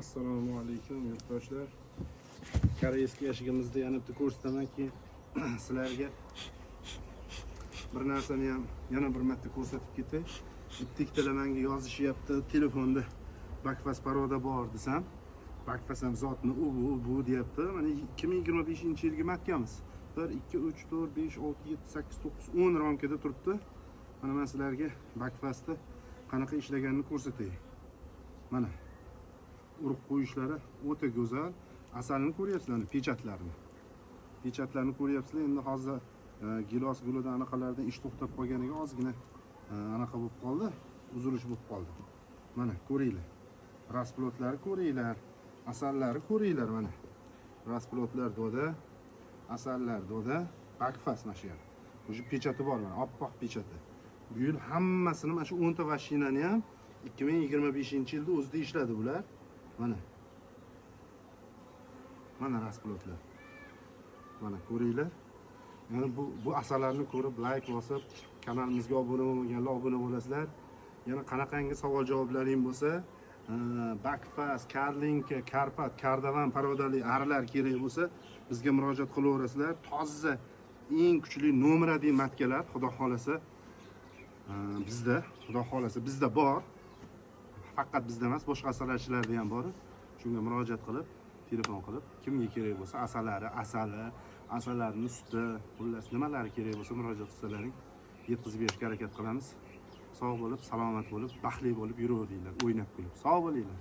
Assalomu alaykum yurtdoshlar. Koreyskiy eshigimizda yana bitta ko'rsatamanki, sizlarga bir narsani ham yana bir marta ko'rsatib ketay. Bitta ikkita menga yozishyapti, telefonda bakfas paroda bor desam, bakfas ham zotni bu deyapti. Mana 2025-yilgi matkamiz. 1 2 3 4 5 6 7 8 9 10 ramkada turibdi. Mana men sizlarga bakfasda qanaqa ishlaganini ko'rsatay. Mana urib qo'yishlari o'ta go'zal. Asalni ko'ryapsizlarmi? Pechatlarni ko'ryapsizlar. Endi hozir gilos gulida anaqalardan ish to'xtab qolganiga ozgina anaqa bo'lib qoldi, uzilish bo'lib qoldi. Mana ko'ringlar. Rasplotlarni ko'ringlar, asallari ko'ringlar mana. Rasplotlar doda, asallar doda, bakfas mana shu yerda. O'sha pechati bor mana, oppoq pechati. Bu yil hammasini mana shu 10 ta mashinani ham 2025-yilda o'zida ishladi bular. Mana rasplotlar. Mana ko'ringlar. Yani bu asallarni ko'rib like bosib, kanalimizga obuna bo'lmaganlar obuna bo'lasizlar. Yana qanaqangi savol javoblaring bo'lsa, bakfas, karlinka, karpat, kardavan parodali arilar kerak bo'lsa, bizga murojaat qilaverasizlar. Toza eng kuchli nomeradiy matkalar xudo xolasa bizda bor. Faqat bizda emas, boshqa asallarchilarda ham bor. Shunga murojaat qilib, telefon qilib, kimga kerak bo'lsa, asallarning suti, xullas nimalari kerak bo'lsa murojaat qilsalaring, yetkazib berishga harakat qilamiz. Sog' bo'lib, salomat bo'lib, baxtli bo'lib yuraveringlar, o'ynab kulib. Sog' bo'linglar.